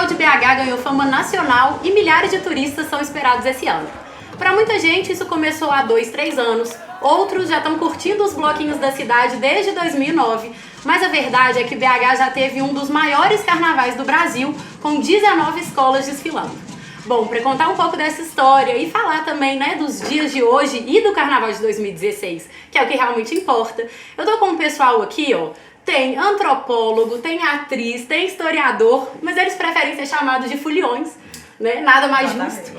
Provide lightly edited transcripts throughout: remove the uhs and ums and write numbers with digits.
Carnaval de BH ganhou fama nacional e milhares de turistas são esperados esse ano. Para muita gente isso começou há 2, 3 anos, outros já estão curtindo os bloquinhos da cidade desde 2009, mas a verdade é que BH já teve um dos maiores carnavais do Brasil, com 19 escolas desfilando. Bom, para contar um pouco dessa história e falar também, né, dos dias de hoje e do Carnaval de 2016, que é o que realmente importa, eu tô com um pessoal aqui, ó, tem antropólogo, tem atriz, tem historiador, mas eles preferem ser chamados de foliões, né, nada mais justo.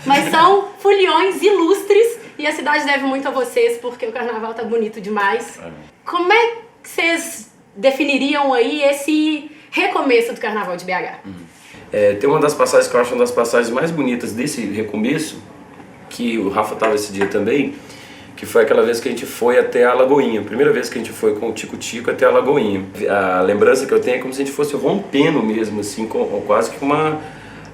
Mas são foliões ilustres e a cidade deve muito a vocês, porque o Carnaval tá bonito demais. Como é que vocês definiriam aí esse recomeço do Carnaval de BH? Tem uma das passagens que eu acho uma das passagens mais bonitas desse recomeço, que o Rafa estava esse dia também, que foi aquela vez que a gente foi até a Lagoinha, a primeira vez que a gente foi com o Tico-Tico até a Lagoinha. A lembrança que eu tenho é como se a gente fosse rompendo mesmo, assim, quase que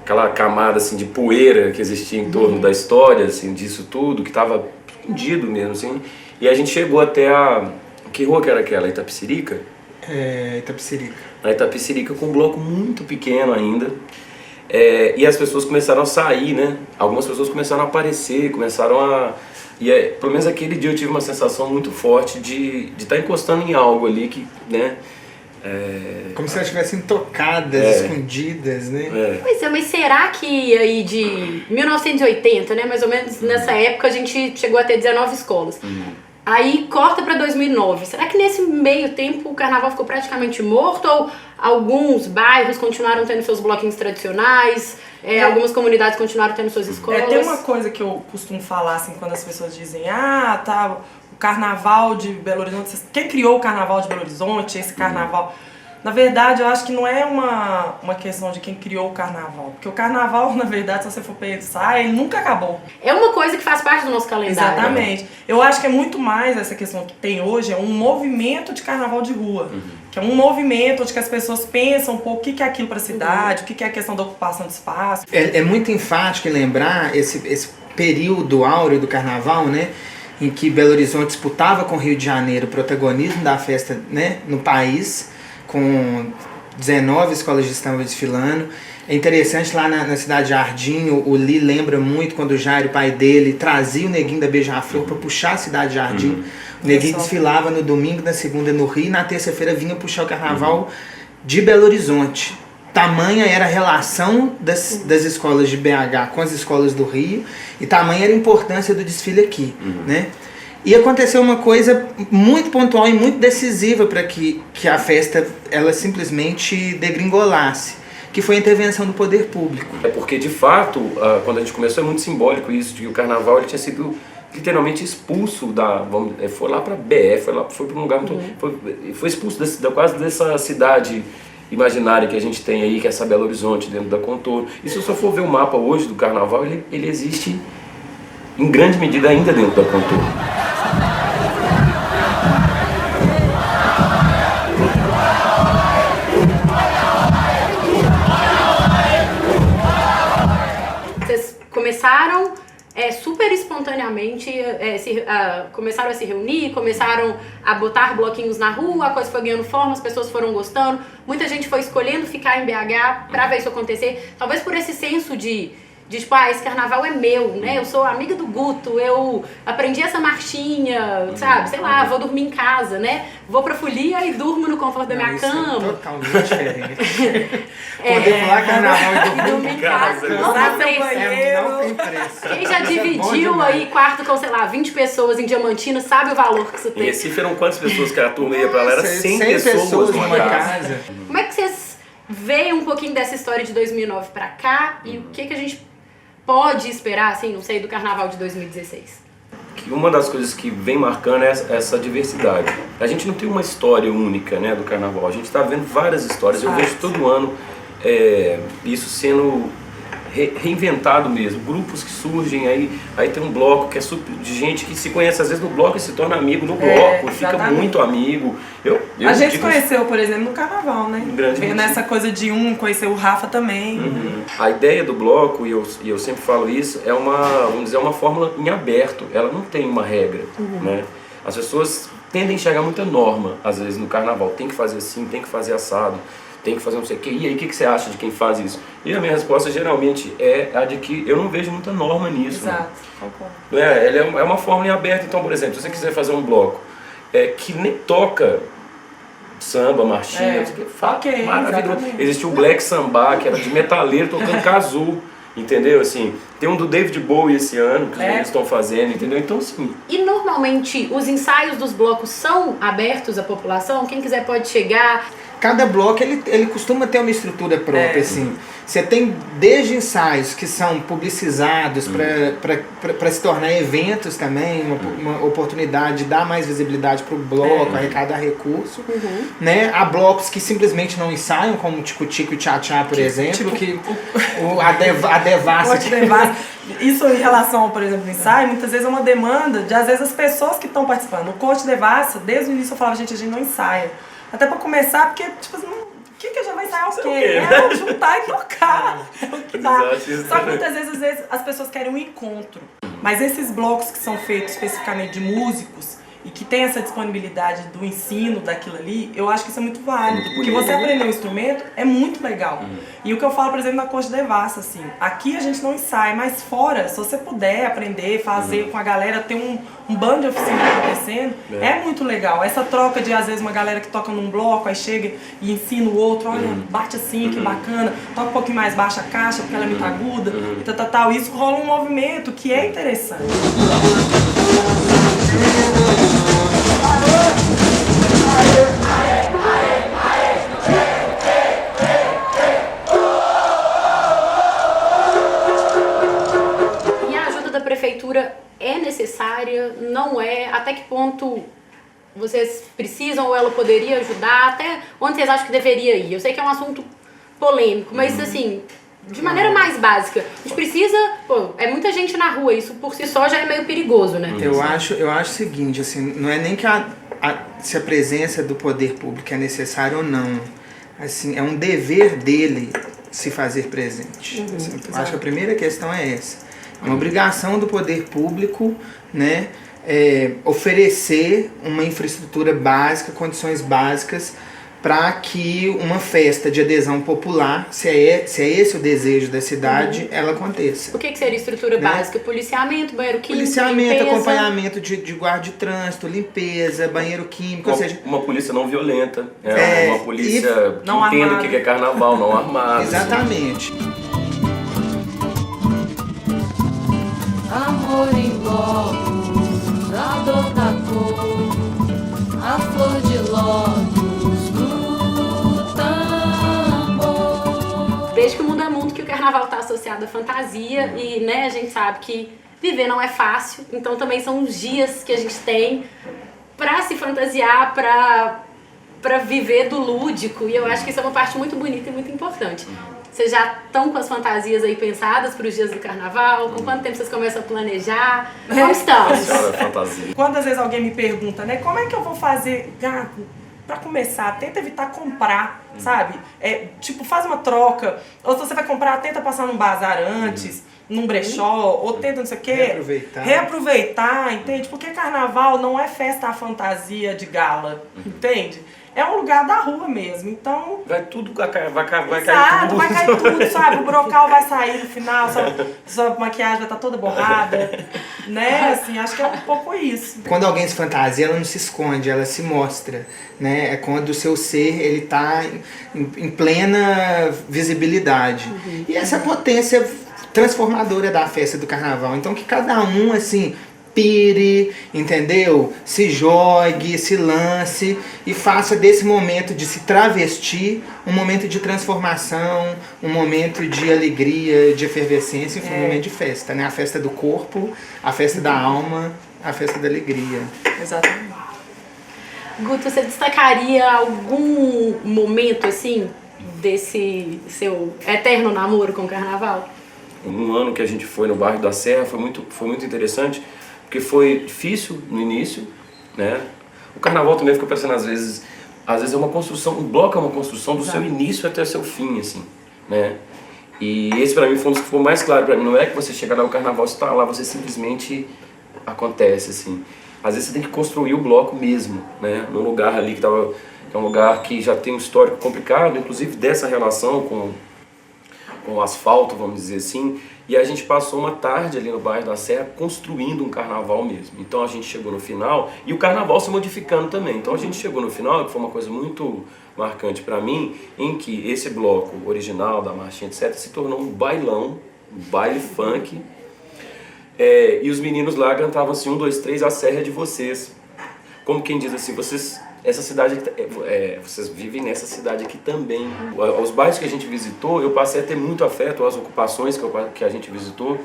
aquela camada assim, de poeira que existia em torno da história, assim, disso tudo, que estava fundido mesmo, assim. E a gente chegou até que rua que era aquela? Itapecerica? Itapecerica. Na Itapecerica, com um bloco muito pequeno ainda, e as pessoas começaram a sair, né? Algumas pessoas começaram a aparecer, pelo menos aquele dia eu tive uma sensação muito forte de estar encostando em algo ali que, né? Como se elas estivessem tocadas, escondidas, né? Pois é, mas será que aí de 1980, né, mais ou menos nessa época, a gente chegou a ter 19 escolas. Aí corta para 2009. Será que nesse meio tempo o carnaval ficou praticamente morto ou alguns bairros continuaram tendo seus bloquinhos tradicionais, algumas comunidades continuaram tendo suas escolas? Tem uma coisa que eu costumo falar assim quando as pessoas dizem: o carnaval de Belo Horizonte, quem criou o carnaval de Belo Horizonte, esse carnaval? Na verdade, eu acho que não é uma questão de quem criou o carnaval. Porque o carnaval, na verdade, se você for pensar, ele nunca acabou. É uma coisa que faz parte do nosso calendário. Exatamente. Eu acho que é muito mais essa questão que tem hoje, é um movimento de carnaval de rua. Que é um movimento onde que as pessoas pensam um pouco o que é aquilo para a cidade, o que é a questão da ocupação de espaço. É muito enfático em lembrar esse período áureo do carnaval, né? Em que Belo Horizonte disputava com o Rio de Janeiro o protagonismo da festa, né, no país, com 19 escolas de samba desfilando. É interessante, lá na cidade de Jardim, o Li lembra muito quando o Jairo, o pai dele, trazia o Neguinho da Beija-Flor para puxar a cidade de Jardim. O Neguinho desfilava no domingo, na segunda no Rio, e na terça-feira vinha puxar o carnaval de Belo Horizonte. Tamanha era a relação das escolas de BH com as escolas do Rio, e tamanha era a importância do desfile aqui, né? E aconteceu uma coisa muito pontual e muito decisiva para que a festa ela simplesmente degringolasse, que foi a intervenção do poder público. Porque, de fato, quando a gente começou, é muito simbólico isso, de que o carnaval ele tinha sido literalmente expulso foi lá para BF, foi para um lugar muito... Foi expulso quase dessa cidade imaginária que a gente tem aí, que é essa Belo Horizonte, dentro da Contorno. E se eu só for ver o mapa hoje do carnaval, ele existe em grande medida ainda dentro da Contorno. Começaram super espontaneamente, começaram a se reunir, começaram a botar bloquinhos na rua, a coisa foi ganhando forma, as pessoas foram gostando, muita gente foi escolhendo ficar em BH para ver isso acontecer, talvez por esse senso de tipo, esse carnaval é meu, né? Eu sou amiga do Guto, eu aprendi essa marchinha, sabe? Sei lá, vou dormir em casa, né? Vou pra folia e durmo no conforto da minha cama. É totalmente diferente. Poder falar carnaval e dormir em casa. Não tem preço. Quem já dividiu aí quarto com, sei lá, 20 pessoas em Diamantina sabe o valor que isso tem. Em Recife eram quantas pessoas que a turma ia pra lá? Era 100 pessoas numa casa. Como é que vocês veem um pouquinho dessa história de 2009 pra cá e o que a gente pode esperar, assim, não sei, do Carnaval de 2016? Que uma das coisas que vem marcando é essa diversidade. A gente não tem uma história única, né, do Carnaval. A gente está vendo várias histórias. Eu vejo todo ano isso sendo reinventado mesmo. Grupos que surgem, aí tem um bloco que é de gente que se conhece às vezes no bloco e se torna amigo no bloco, fica muito amigo. A gente se conheceu, por exemplo, no Carnaval, né? Veio nessa coisa de conhecer o Rafa também. A ideia do bloco, e eu sempre falo isso, é vamos dizer, uma fórmula em aberto. Ela não tem uma regra, né? As pessoas tendem a enxergar muita norma, às vezes, no Carnaval. Tem que fazer assim, tem que fazer assado. tem que fazer não sei o quê. E aí, o que você acha de quem faz isso? E a minha resposta geralmente é a de que eu não vejo muita norma nisso. Exato, né? concordo. Ela é uma fórmula em aberto. Então, por exemplo, se você quiser fazer um bloco que nem toca samba, marchinha, não sei o quê, ok, maravilhoso. exatamente. Existiu o Black Samba, que era de metaleiro tocando kazoo. Entendeu? Assim, tem um do David Bowie esse ano que eles estão fazendo, entendeu? Então, assim... E normalmente os ensaios dos blocos são abertos à população? Quem quiser pode chegar? Cada bloco ele costuma ter uma estrutura própria, assim. Você tem desde ensaios que são publicizados para se tornar eventos também, uma oportunidade de dar mais visibilidade para o bloco, arrecadar recurso. Né? Há blocos que simplesmente não ensaiam, como o Tico Tico e o Tchá Tchá, por exemplo, que a Devassa... Isso em relação, por exemplo, ao ensaio, muitas vezes é uma demanda de, às vezes, as pessoas que estão participando. O Corte Devassa, desde o início eu falava, gente, a gente não ensaia. Até pra começar, porque, tipo assim, o que a gente vai ensaiar o quê? É juntar e tocar. É o que dá. Só que muitas vezes, às vezes, as pessoas querem um encontro. Mas esses blocos que são feitos especificamente de músicos e que tem essa disponibilidade do ensino daquilo ali, eu acho que isso é muito válido. Porque você aprender um instrumento é muito legal. E o que eu falo, por exemplo, na Corte Devassa, assim, aqui a gente não ensaia, mas fora, se você puder aprender, fazer com a galera, ter um bando de oficina acontecendo, é muito legal. Essa troca de, às vezes, uma galera que toca num bloco, aí chega e ensina o outro, olha, bate assim, que bacana, toca um pouquinho mais baixa a caixa, porque ela é muito aguda, e tal. Isso rola um movimento que é interessante. E a ajuda da prefeitura é necessária? Não é? Até que ponto vocês precisam ou ela poderia ajudar? Até onde vocês acham que deveria ir? Eu sei que é um assunto polêmico, mas assim, de maneira mais básica, a gente precisa... Pô, é muita gente na rua, isso por si só já é meio perigoso, né? Eu acho o seguinte, assim, não é nem que se a presença do poder público é necessária ou não. Assim, é um dever dele se fazer presente. Assim, acho que a primeira questão é essa. É uma obrigação do poder público, né, oferecer uma infraestrutura básica, condições básicas para que uma festa de adesão popular, se é esse o desejo da cidade, ela aconteça. O que seria estrutura básica? Policiamento, banheiro químico, Policiamento, limpeza. acompanhamento de guarda de trânsito, limpeza, banheiro químico, ou seja... Uma polícia não violenta, uma polícia que não entenda armada. o que é carnaval, não armado. Exatamente. Amor em blocos, a dor da cor, a flor de lótus do tambor. Desde que o mundo é mundo, que o carnaval está associado à fantasia e, né, a gente sabe que viver não é fácil, então também são os dias que a gente tem para se fantasiar, para viver do lúdico, e eu acho que isso é uma parte muito bonita e muito importante. Vocês já estão com as fantasias aí pensadas para os dias do carnaval? Com quanto tempo vocês começam a planejar? Como estamos? Senhora fantasia. Quantas vezes alguém me pergunta, né, como é que eu vou fazer, pra começar, tenta evitar comprar, sabe? Tipo, faz uma troca, ou se você vai comprar, tenta passar num bazar antes, num brechó, ou tenta não sei o quê. Reaproveitar, entende? Porque carnaval não é festa à fantasia de gala, entende? É um lugar da rua mesmo, então... Vai tudo, vai cair Exato, tudo. vai cair tudo, sabe? O brocal vai sair no final, sua maquiagem vai estar toda borrada, né? Assim, acho que é um pouco isso. Quando alguém se fantasia, ela não se esconde, ela se mostra, né? É quando o seu ser, ele tá em plena visibilidade. E essa é a potência transformadora da festa do carnaval. Então que cada um, assim... pire, entendeu? Se jogue, se lance e faça desse momento de se travestir um momento de transformação, um momento de alegria, de efervescência, um momento de festa, né? A festa do corpo, a festa da alma, a festa da alegria. Exatamente. Guto, você destacaria algum momento, assim, desse seu eterno namoro com o carnaval? Um ano que a gente foi no bairro da Serra foi muito interessante, porque foi difícil no início, né? O carnaval também fica pensando às vezes é uma construção, o bloco é uma construção do seu início até o seu fim, assim, né? E esse pra mim foi um dos que ficou mais claro pra mim. Não é que você chega lá, o carnaval está lá, você simplesmente acontece, assim. Às vezes você tem que construir o bloco mesmo, né? No lugar ali que tava... É um lugar que já tem um histórico complicado, inclusive dessa relação com o asfalto, vamos dizer assim. E a gente passou uma tarde ali no bairro da Serra construindo um carnaval mesmo. Então a gente chegou no final e o carnaval se modificando também. Então a gente chegou no final, que foi uma coisa muito marcante para mim, em que esse bloco original da marchinha, etc., se tornou um bailão, um baile funk. E os meninos lá cantavam assim, 1, 2, 3, a serra é de vocês. Como quem diz assim, vocês vivem nessa cidade aqui também. Os bairros que a gente visitou, eu passei a ter muito afeto, as ocupações que a gente visitou,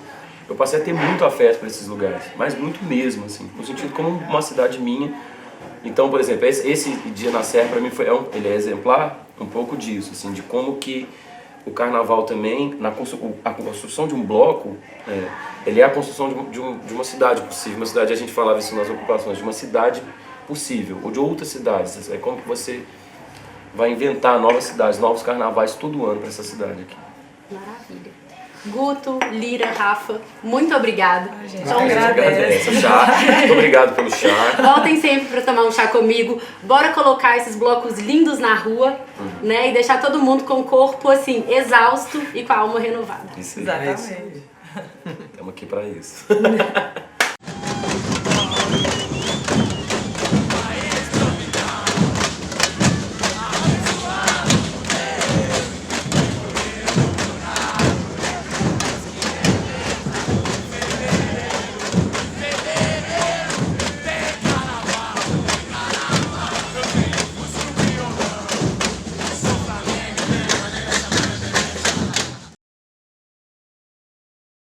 eu passei a ter muito afeto para esses lugares, mas muito mesmo, assim, no sentido como uma cidade minha. Então, por exemplo, esse dia na Serra para mim ele é exemplar um pouco disso, assim, de como que o carnaval também, a construção de um bloco, ele é a construção de uma cidade possível. Uma cidade, a gente falava isso nas ocupações, de uma cidade possível, ou de outras cidades. É como que você vai inventar novas cidades, novos carnavais todo ano para essa cidade aqui. Maravilha. Guto, Lira, Rafa, muito obrigada. Então, agradeço. Muito obrigado pelo chá. Voltem sempre para tomar um chá comigo. Bora colocar esses blocos lindos na rua, né? E deixar todo mundo com o corpo assim, exausto e com a alma renovada. Isso, Exatamente. estamos aqui para isso.